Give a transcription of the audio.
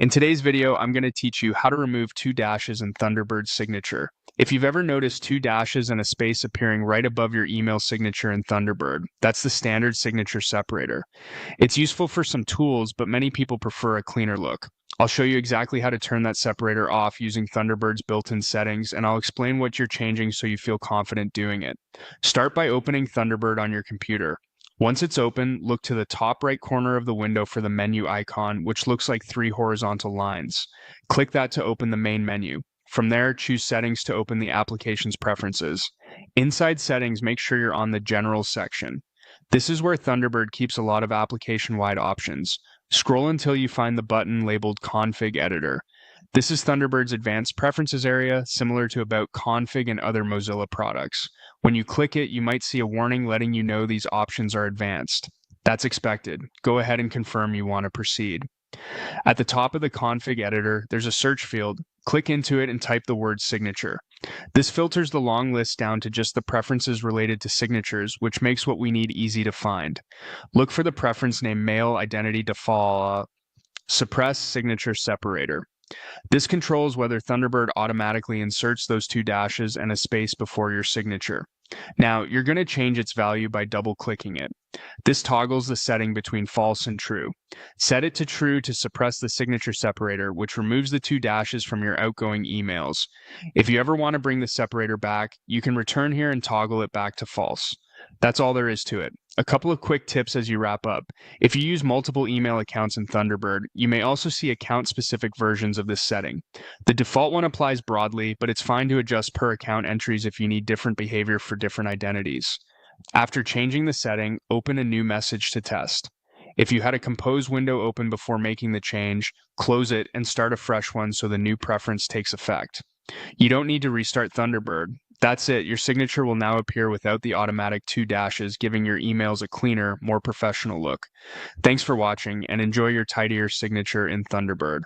In today's video, I'm going to teach you how to remove two dashes in Thunderbird's signature. If you've ever noticed two dashes and a space appearing right above your email signature in Thunderbird, that's the standard signature separator. It's useful for some tools, but many people prefer a cleaner look. I'll show you exactly how to turn that separator off using Thunderbird's built-in settings, and I'll explain what you're changing so you feel confident doing it. Start by opening Thunderbird on your computer. Once it's open, look to the top right corner of the window for the menu icon, which looks like three horizontal lines. Click that to open the main menu. From there, choose Settings to open the application's preferences. Inside Settings, make sure you're on the General section. This is where Thunderbird keeps a lot of application-wide options. Scroll until you find the button labeled Config Editor. This is Thunderbird's advanced preferences area, similar to About Config and other Mozilla products. When you click it, you might see a warning letting you know these options are advanced. That's expected. Go ahead and confirm you want to proceed. At the top of the config editor, there's a search field. Click into it and type the word signature. This filters the long list down to just the preferences related to signatures, which makes what we need easy to find. Look for the preference named Mail Identity Default Suppress Signature Separator. This controls whether Thunderbird automatically inserts those two dashes and a space before your signature. Now, you're going to change its value by double-clicking it. This toggles the setting between false and true. Set it to true to suppress the signature separator, which removes the two dashes from your outgoing emails. If you ever want to bring the separator back, you can return here and toggle it back to false. That's all there is to it. A couple of quick tips as you wrap up. If you use multiple email accounts in Thunderbird, you may also see account-specific versions of this setting. The default one applies broadly, but it's fine to adjust per account entries if you need different behavior for different identities. After changing the setting, open a new message to test. If you had a compose window open before making the change, close it and start a fresh one so the new preference takes effect. You don't need to restart Thunderbird. That's it. Your signature will now appear without the automatic two dashes, giving your emails a cleaner, more professional look. Thanks for watching, and enjoy your tidier signature in Thunderbird.